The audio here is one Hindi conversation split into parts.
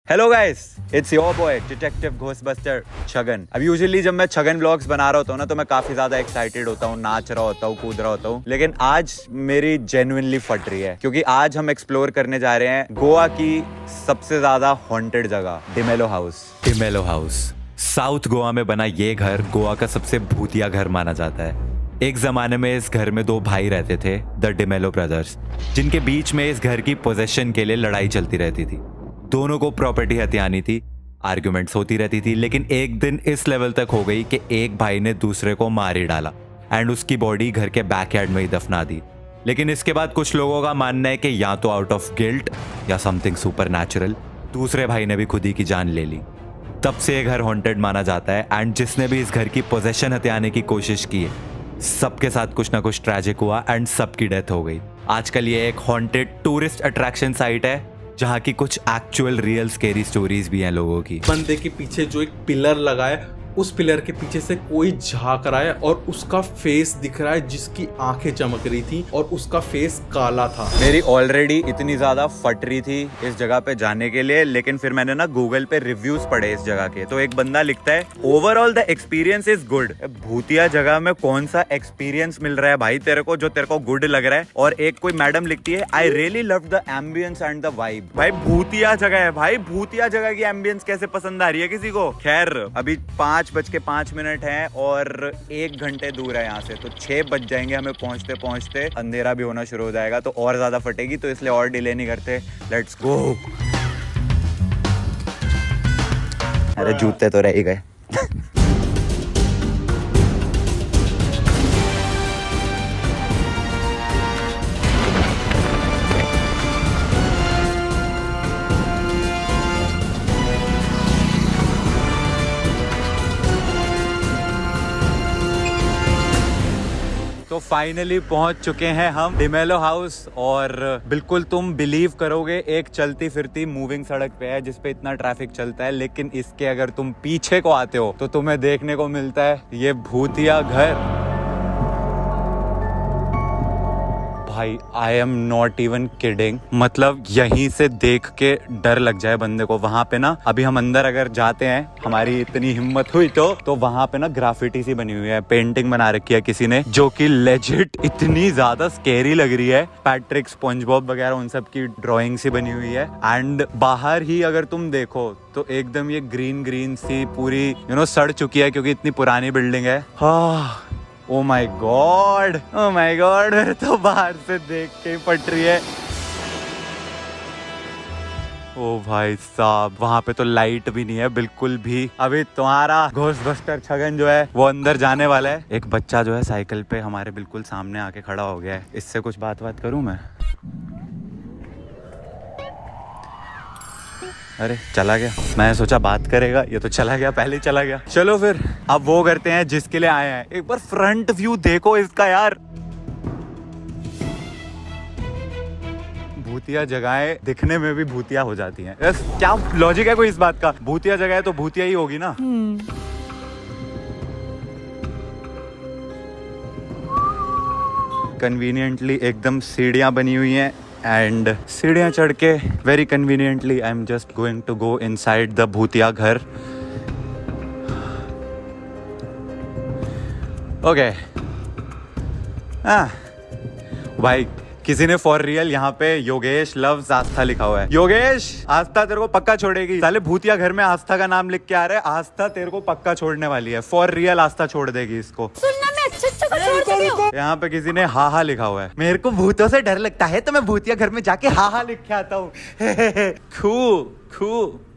Hello guys, it's your boy detective ghostbuster Chhagan. अब यूजुअली जब मैं छगन व्लॉग्स बना रहा होता हूँ ना, तो मैं काफी ज्यादा एक्साइटेड होता हूँ, नाच रहा होता हूँ, कूद रहा होता हूँ। लेकिन आज मेरी जेन्युइनली फट रही है, क्योंकि आज हम एक्सप्लोर करने जा रहे हैं गोवा की सबसे ज्यादा हॉन्टेड जगह, D'Mello house. D'Mello house south Goa में बना ये घर गोवा का सबसे भूतिया घर माना जाता है। एक जमाने में इस घर में दो भाई रहते थे, द डिमेलो ब्रदर्स, जिनके बीच में इस घर की पोजेशन के लिए लड़ाई चलती रहती थी। दोनों को प्रॉपर्टी हथियानी थी, आर्ग्यूमेंट्स होती रहती थी, लेकिन एक दिन इस लेवल तक हो गई कि एक भाई ने दूसरे को मार ही डाला एंड उसकी बॉडी घर के बैकयार्ड में ही दफना दी। लेकिन इसके बाद कुछ लोगों का मानना है कि या तो आउट ऑफ गिल्ट या समथिंग सुपरनैचुरल दूसरे भाई ने भी खुद ही की जान ले ली। तब से ये घर हॉन्टेड माना जाता है एंड जिसने भी इस घर की पोजेशन हथियाने की कोशिश की है, सबके साथ कुछ ना कुछ ट्रैजिक हुआ एंड सबकी डेथ हो गई। आजकल ये एक हॉन्टेड टूरिस्ट अट्रैक्शन साइट है, जहाँ की कुछ एक्चुअल रियल स्केरी स्टोरीज भी हैं लोगों की। बंदे के पीछे जो एक पिलर लगा है, उस पिलर के पीछे से कोई झांक रहा है और उसका फेस दिख रहा है, जिसकी आंखें चमक रही थी और उसका फेस काला था। मेरी ऑलरेडी इतनी ज्यादा फट रही थी इस जगह पे जाने के लिए, लेकिन फिर मैंने ना गूगल पे रिव्यूज पढ़े इस जगह के, तो एक बंदा लिखता है overall the experience is good. भूतिया जगह में कौन सा एक्सपीरियंस मिल रहा है भाई तेरे को जो तेरे को गुड लग रहा है। और एक कोई मैडम लिखती है I really love the ambience and the vibe. भाई भूतिया जगह है, भाई भूतिया जगह की एम्बियंस कैसे पसंद आ रही है किसी को। खैर अभी 5:05 है और 1 घंटे दूर है यहाँ से, तो 6 बज जाएंगे हमें पहुंचते पहुंचते। अंधेरा भी होना शुरू हो जाएगा तो और ज्यादा फटेगी, तो इसलिए और डिले नहीं करते, लेट्स गो। अरे जूते तो रह ही गए। तो फाइनली पहुंच चुके हैं हम डिमेलो हाउस, और बिल्कुल तुम बिलीव करोगे एक चलती फिरती मूविंग सड़क पे है जिसपे इतना ट्रैफिक चलता है, लेकिन इसके अगर तुम पीछे को आते हो तो तुम्हें देखने को मिलता है ये भूतिया घर। भाई I am not even kidding, मतलब यहीं से देख के डर लग जाए बंदे को। वहां पे ना अभी हम अंदर अगर जाते हैं, हमारी इतनी हिम्मत हुई तो वहां पे ना ग्राफिटी सी बनी हुई है, पेंटिंग बना रखी है किसी ने, जो कि लेजिट इतनी ज्यादा स्केरी लग रही है। पैट्रिक, स्पंजबॉब वगैरह उन सब की ड्राइंग सी बनी हुई है। एंड बाहर ही अगर तुम देखो तो एकदम ये ग्रीन ग्रीन सी पूरी सड़ चुकी है, क्योंकि इतनी पुरानी बिल्डिंग है। Oh my God, oh my God, मेरे तो बाहर से देख के ही फट रही है। ओ भाई साहब, वहां पे तो लाइट भी नहीं है बिल्कुल भी। अभी तुम्हारा घोस्टबस्टर छगन जो है वो अंदर जाने वाला है। एक बच्चा जो है साइकिल पे हमारे बिल्कुल सामने आके खड़ा हो गया है। इससे कुछ बात करूं मैं? अरे चला गया, मैं सोचा बात करेगा, ये तो चला गया, पहले ही चला गया। चलो फिर अब वो करते हैं जिसके लिए आए हैं। एक बार फ्रंट व्यू देखो इसका यार। भूतिया जगहें दिखने में भी भूतिया हो जाती हैं। क्या लॉजिक है कोई इस बात का? भूतिया जगह है तो भूतिया ही होगी ना। कन्वीनियंटली एकदम सीढ़ियां बनी हुई हैं, एंड सीढ़ियां चढ़ के very conveniently I am just going to go inside the भूतिया घर। ओके भाई, किसी ने फॉर रियल यहाँ पे योगेश लव्स आस्था लिखा हुआ है। योगेश, आस्था तेरे को पक्का छोड़ेगी। साले भूतिया घर में आस्था का नाम लिख के आ रहे हैं, आस्था तेरे को पक्का छोड़ने वाली है। फॉर रियल आस्था छोड़ देगी इसको। यहाँ पे किसी ने हा लिखा हुआ है। मेरे को भूतों से डर लगता है तो मैं भूतिया घर में जाके हा लिख के आता हूँ।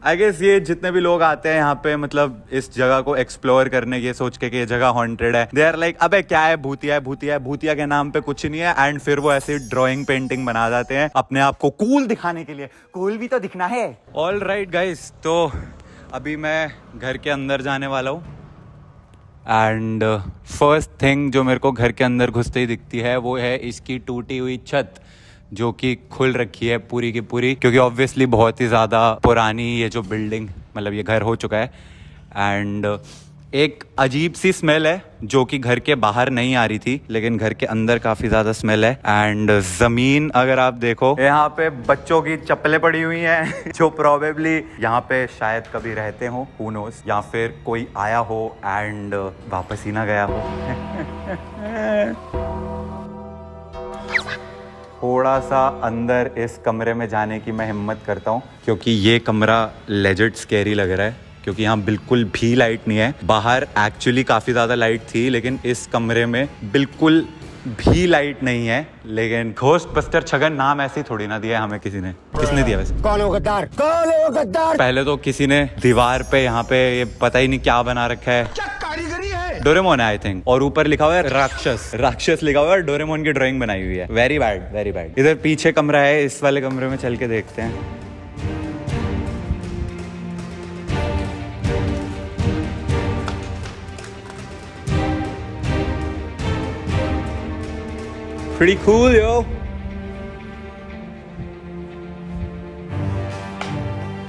आई गेस ये जितने भी लोग आते हैं यहाँ पे, मतलब इस जगह को एक्सप्लोर करने की सोच के कि ये जगह हॉन्टेड है, दे आर लाइक अबे क्या है, भूतिया है, भूतिया है, भूतिया के नाम पे कुछ नहीं है। एंड फिर वो ऐसी ड्राइंग पेंटिंग बना जाते हैं अपने आप को कूल दिखाने के लिए। कूल भी तो दिखना है। ऑल राइट गाइस, तो अभी मैं घर के अंदर जाने वाला हूँ। एंड फर्स्ट थिंग जो मेरे को घर के अंदर घुसते ही दिखती है वो है इसकी टूटी हुई छत, जो कि खुल रखी है पूरी की पूरी, क्योंकि ऑब्वियसली बहुत ही ज़्यादा पुरानी ये जो बिल्डिंग, मतलब ये घर हो चुका है। एंड एक अजीब सी स्मेल है जो कि घर के बाहर नहीं आ रही थी, लेकिन घर के अंदर काफी ज्यादा स्मेल है। एंड जमीन अगर आप देखो, यहाँ पे बच्चों की चप्पलें पड़ी हुई हैं जो प्रोबेबली यहाँ पे शायद कभी रहते हो, हू नोस, या फिर कोई आया हो एंड वापस ही ना गया हो। थोड़ा सा अंदर इस कमरे में जाने की मैं हिम्मत करता हूँ, क्योंकि ये कमरा लेजिट स्कैरी लग रहा है, क्योंकि यहाँ बिल्कुल भी लाइट नहीं है। बाहर एक्चुअली काफ़ी ज़्यादा लाइट थी, लेकिन इस कमरे में बिल्कुल भी लाइट नहीं है। लेकिन घोस्टबस्टर छगन नाम ऐसे ही थोड़ी ना दिया है हमें किसी ने। किसने दिया वैसे? कौन हो गद्दार? कौन हो गद्दार? पहले तो किसी ने दीवार पे यहाँ पे ये पता ही नहीं क्या बना रखा है, क्या कारीगरी है, डोरेमोन है आई थिंक, और ऊपर लिखा हुआ है राक्षस, राक्षस लिखा हुआ है, डोरेमोन की ड्राइंग बनाई हुई है। Very bad, very bad. इधर पीछे कमरा है, इस वाले कमरे में चल के देखते हैं। Pretty cool, yo.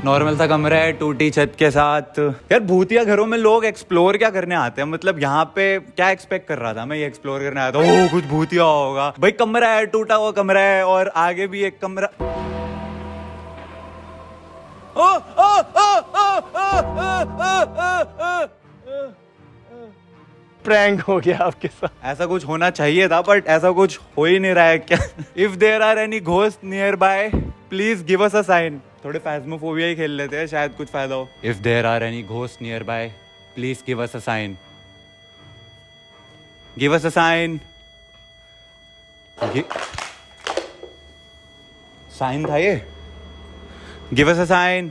नॉर्मल सा कमरा है, टूटी छत के साथ। यार भूतिया घरों में लोग एक्सप्लोर क्या करने आते हैं? मतलब यहाँ पे क्या एक्सपेक्ट कर रहा था मैं? ये एक्सप्लोर करने आया था, ओह कुछ भूतिया होगा। भाई कमरा है, टूटा हुआ कमरा है, और आगे भी एक कमरा। प्रैंक हो गया आपके साथ। ऐसा कुछ होना चाहिए था, बट ऐसा कुछ हो ही नहीं रहा है क्या? If there are any ghost nearby please give us a sign. थोड़े फैस्मोफोबिया ही खेल लेते हैं, शायद कुछ फायदा हो। If there are any ghost nearby please give us a sign, give us a sign. Sign था ये, give us a sign.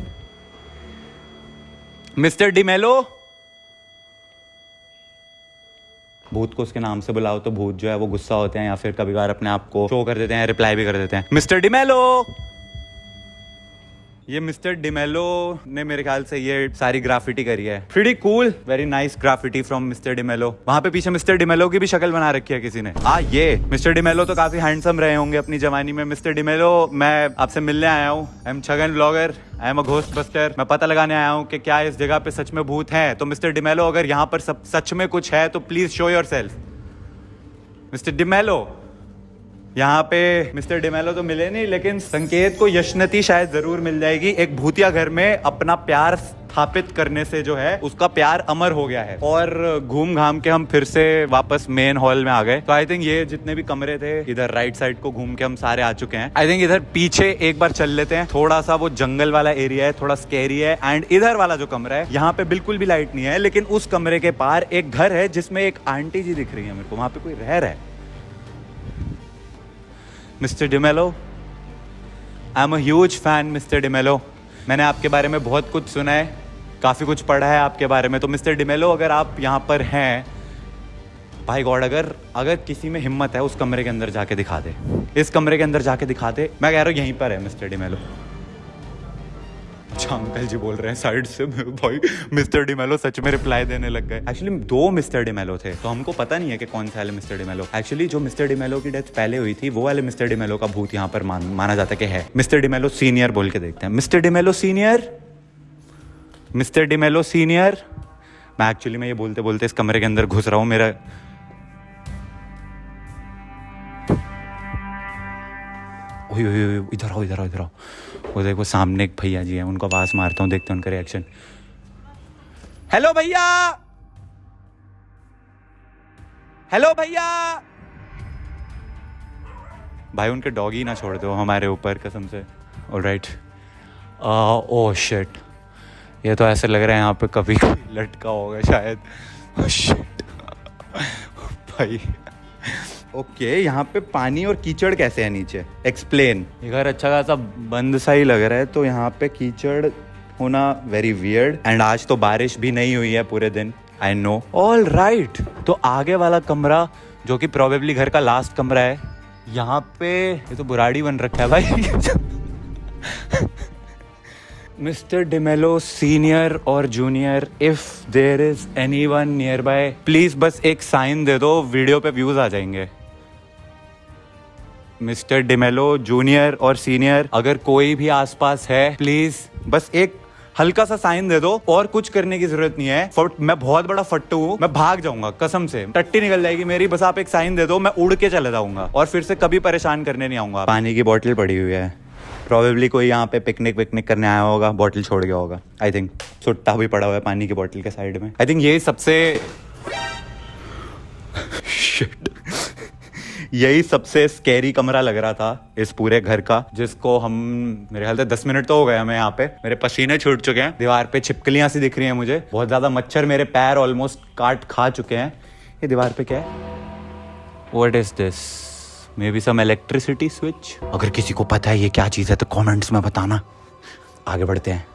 Mister D'Mello. भूत को उसके नाम से बुलाओ तो भूत जो है वो गुस्सा होते हैं, या फिर कभी बार अपने आप को शो कर देते हैं, रिप्लाई भी कर देते हैं। मिस्टर डिमेलो। ये मिस्टर डिमेलो ने मेरे ख्याल से ये सारी ग्राफिटी करी है। Pretty cool, very nice graffiti from mister D'Mello. वहां पे पीछे मिस्टर डिमेलो की भी शक्ल बना रखी है किसी ने। ये मिस्टर डिमेलो तो काफी हैंडसम रहे होंगे अपनी जवानी में। मिस्टर डिमेलो, मैं आपसे मिलने आया हूँ। I am Chhagan blogger, I am a ghostbuster. मैं पता लगाने आया हूँ कि क्या इस जगह पे सच में भूत हैं। तो मिस्टर डिमेलो, अगर यहाँ पर सच में कुछ है तो please show yourself. Mister D'Mello. यहाँ पे मिस्टर डिमेलो तो मिले नहीं, लेकिन संकेत को यशनती शायद जरूर मिल जाएगी। एक भूतिया घर में अपना प्यार स्थापित करने से जो है उसका प्यार अमर हो गया है। और घूम घाम के हम फिर से वापस मेन हॉल में आ गए। तो आई थिंक ये जितने भी कमरे थे इधर राइट साइड को घूम के हम सारे आ चुके हैं। आई थिंक इधर पीछे एक बार चल लेते हैं। थोड़ा सा वो जंगल वाला एरिया है, थोड़ा स्कैरी है। एंड इधर वाला जो कमरा है, यहाँ पे बिल्कुल भी लाइट नहीं है, लेकिन उस कमरे के पार एक घर है जिसमें एक आंटी जी दिख रही है मेरे को। वहां पे कोई रह रहा है। Mister D'Mello, I am a huge fan mister D'Mello. मैंने आपके बारे में बहुत कुछ सुना है, काफ़ी कुछ पढ़ा है आपके बारे में। तो मिस्टर डिमेलो, अगर आप यहाँ पर हैं, भाई गॉड, अगर किसी में हिम्मत है उस कमरे के अंदर जाके दिखा दे, इस कमरे के अंदर जाके दिखा दे। मैं कह रहा हूँ यहीं पर है मिस्टर डिमेलो। अच्छा अंकल जी बोल रहे हैं साइड से। भाई मिस्टर डिमेलो सच में रिप्लाई देने लग गए। एक्चुअली 2 मिस्टर डिमेलो थे, तो हमको पता नहीं है कि कौन सा वाले मिस्टर डिमेलो। एक्चुअली जो मिस्टर डिमेलो की डेथ पहले हुई थी, वो वाले मिस्टर डिमेलो का भूत यहाँ पर माना जाता है कि है। मिस्टर डिमेलो सीनियर बोल के देखते हैं। Mister D'Mello senior, mister D'Mello senior. मैं ये बोलते बोलते इस कमरे के अंदर घुस रहा हूँ। मेरा इधर आओ, इधर आओ, इधर आओ। वो देखो सामने एक भैया जी हैं, उनको आवाज मारता हूँ, देखते हैं उनका रिएक्शन। हेलो भैया, हेलो भैया। भाई उनके डॉगी ना छोड़ दो हमारे ऊपर कसम से। ऑलराइट। ओह शिट, ये तो ऐसे लग रहा है यहाँ पे कभी लटका होगा शायद। ओह शिट भाई। ओके, यहाँ पे पानी और कीचड़ कैसे है नीचे? एक्सप्लेन। ये घर अच्छा खासा बंद सा ही लग रहा है, तो यहाँ पे कीचड़ होना वेरी वियर्ड। एंड आज तो बारिश भी नहीं हुई है पूरे दिन। I know. ऑल राइट, तो आगे वाला कमरा जो कि प्रोबेबली घर का लास्ट कमरा है, यहाँ पे ये तो बुराड़ी बन रखा है भाई। मिस्टर डिमेलो सीनियर और junior, if there is anyone nearby please बस एक साइन दे दो, वीडियो पे व्यूज आ जाएंगे। मिस्टर डिमेलो जूनियर और सीनियर, अगर कोई भी आसपास है प्लीज बस एक हल्का सा साइन दे दो और कुछ करने की जरूरत नहीं है। मैं बहुत बड़ा फट्टू हूँ, मैं भाग जाऊंगा कसम से, टट्टी निकल जाएगी मेरी। बस आप एक साइन दे दो, मैं उड़ के चले जाऊंगा और फिर से कभी परेशान करने नहीं आऊंगा। पानी की बोतल पड़ी हुई है, प्रोबेबली कोई यहाँ पे पिकनिक विकनिक करने आया होगा, बोतल छोड़ गया होगा। आई थिंक सुट्टा भी पड़ा हुआ है पानी की बोतल के साइड में। आई थिंक ये सबसे यही सबसे स्कैरी कमरा लग रहा था इस पूरे घर का, जिसको हम मेरे ख्याल से 10 मिनट तो हो गए हमें यहाँ पे। मेरे पसीने छूट चुके हैं, दीवार पे छिपकलियां सी दिख रही हैं मुझे, बहुत ज्यादा मच्छर मेरे पैर ऑलमोस्ट काट खा चुके हैं। ये दीवार पे क्या है? What is this? Maybe some electricity switch. अगर किसी को पता है ये क्या चीज है तो कमेंट्स में बताना। आगे बढ़ते हैं।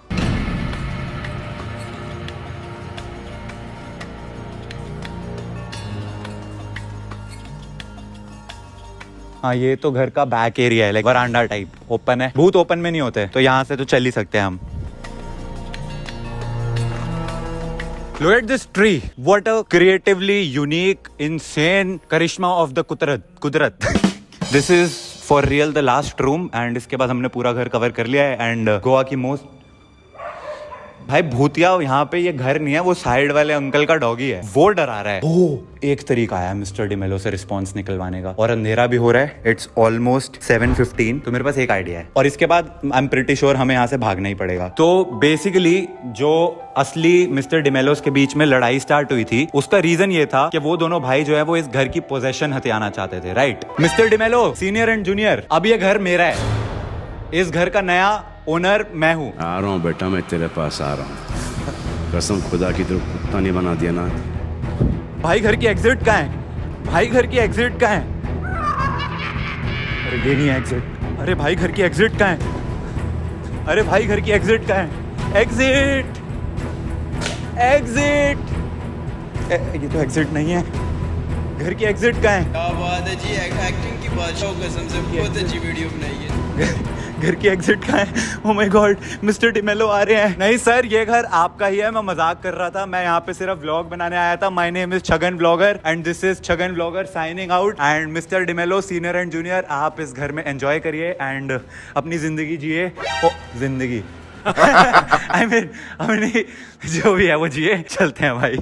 हाँ, ये तो घर का बैक एरिया है, लाइक वरांडा टाइप, ओपन है। भूत ओपन में नहीं होते, तो यहाँ से तो चल ही सकते हैं हम। Look at this tree. What a creatively unique, insane charisma of the कुदरत। This is for real the last room and इसके बाद हमने पूरा घर कवर कर लिया है। एंड गोवा की मोस्ट भाई भूतिया यहाँ पे ये घर नहीं है, वो साइड वाले अंकल का डॉगी है, वो डरा रहा है। ओह, एक तरीका आया मिस्टर डिमेलो से रिस्पॉन्स निकलवाने का, और अंधेरा भी हो रहा है। It's almost 7:15। तो मेरे पास एक आइडिया है और इसके बाद आई एम प्रिटी श्योर हमें यहाँ से भागना ही पड़ेगा। तो बेसिकली जो असली मिस्टर डिमेलोस के बीच में लड़ाई स्टार्ट हुई थी, उसका रीजन ये था कि वो दोनों भाई जो है वो इस घर की पोजेशन हथियाना चाहते थे, right? Mister D'Mello senior and junior, अब ये घर मेरा है, इस घर का नया ओनर मैं हूँ। आ रहा हूँ बेटा, मैं तेरे पास आ रहा हूँ। कसम खुदा की, तरफ कुत्ता नहीं बना दिया ना। भाई घर की एग्जिट कहाँ है? भाई घर की एग्जिट कहाँ है? अरे ये नहीं है एग्जिट। अरे भाई घर की एग्जिट कहाँ है? अरे भाई घर की एग्जिट कहाँ है? Exit, exit. ये तो एग्जिट नहीं है। घर की एग्जिट कहाँ है? क्या बात है जी, एक्टिंग की बादशाह, कसम से बहुत अच्छी वीडियो बनाई है। घर की एग्जिट कहाँ है? Oh my god, mister D'Mello आ रहे हैं। नहीं सर, ये घर आपका ही है, मैं मजाक कर रहा था। मैं यहाँ पे सिर्फ व्लॉग बनाने आया था। My name is Chhagan vlogger and this is Chhagan vlogger signing out. And mister D'Mello senior and junior, आप इस घर में एंजॉय करिए एंड अपनी जिंदगी जिए। ओ जिंदगी आई मीन जो भी है वो जिए। चलते हैं भाई।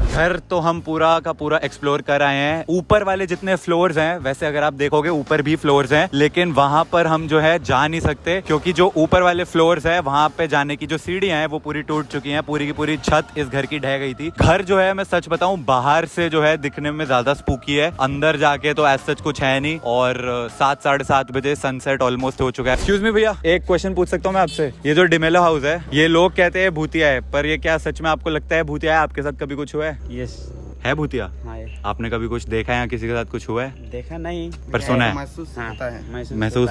घर तो हम पूरा का पूरा एक्सप्लोर कर आए हैं। ऊपर वाले जितने फ्लोर्स हैं, वैसे अगर आप देखोगे ऊपर भी फ्लोर्स हैं, लेकिन वहां पर हम जो है जा नहीं सकते, क्योंकि जो ऊपर वाले फ्लोर्स है वहां पे जाने की जो सीढ़ियां हैं वो पूरी टूट चुकी हैं। पूरी की पूरी छत इस घर की ढह गई थी। घर जो है मैं सच बताऊं, बाहर से जो है दिखने में ज्यादा स्पूकी है, अंदर जाके तो ऐसा सच कुछ है नहीं। और 7-7:30 बजे सनसेट ऑलमोस्ट हो चुका है। एक्सक्यूज मी भैया, एक क्वेश्चन पूछ सकता हूँ मैं आपसे? ये जो डिमेलो हाउस है, ये लोग कहते हैं भूतिया है, पर ये क्या सच में आपको लगता है भूतिया है? आपके साथ कभी कुछ हुआ है? यस है भूतिया? हाँ, आपने कभी कुछ देखा है या किसी के साथ कुछ हुआ है? देखा नहीं पर सुना है? महसूस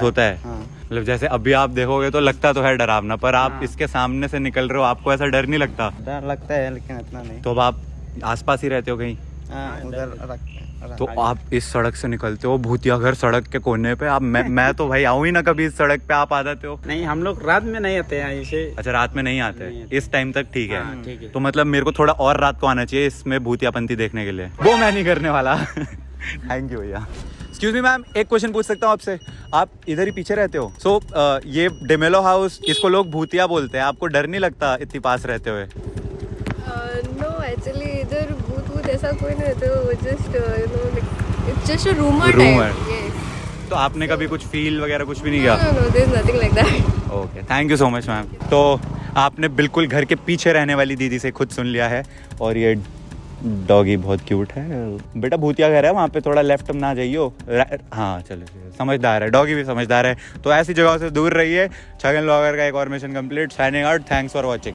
होता है। मतलब जैसे अभी आप देखोगे तो लगता तो है डरावना, पर आप इसके सामने से निकल रहे हो, आपको ऐसा डर नहीं लगता? डर लगता है लेकिन इतना नहीं। तो अब आप आसपास ही रहते हो कहीं? उधर रखते हैं। तो आप इस सड़क से निकलते हो, भूतिया घर सड़क के कोने पे। आप मैं तो भाई आऊँ ही ना कभी इस सड़क पे, आप आ जाते हो? नहीं, हम लोग रात में नहीं आते हैं ऐसे। अच्छा, रात में नहीं आते? इस टाइम तक ठीक है। ठीक है। तो मतलब मेरे को थोड़ा और रात को आना चाहिए इसमें भूतियापंती देखने के लिए। वो मैं नहीं करने वाला। थैंक यू भैया। एक्सक्यूज मी मैम, एक क्वेश्चन पूछ सकता हूँ आपसे? आप इधर ही पीछे रहते हो? सो ये डिमेलो हाउस, इसको लोग भूतिया बोलते हैं, आपको डर नहीं लगता इतनी पास रहते हुए? नो एक्चुअली इधर भूत ऐसा कोई नहीं रहता, वो just you know like it's just a rumour type. Yes. तो आपने कभी कुछ फील वगैरह कुछ भी नहीं किया? No there is nothing like that. Okay, thank you so much ma'am. तो आपने बिल्कुल घर के पीछे रहने वाली दीदी से खुद सुन लिया है। और ये डॉगी बहुत क्यूट है। बेटा भूतिया घर है, वहाँ पे थोड़ा लेफ्ट में ना जाइयो। हाँ चलो, समझदार है, डॉगी भी समझदार है। तो ऐसी जगहों से दूर रहिए। छगन व्लॉगर का एक और mission complete. Signing out. Thanks for watching.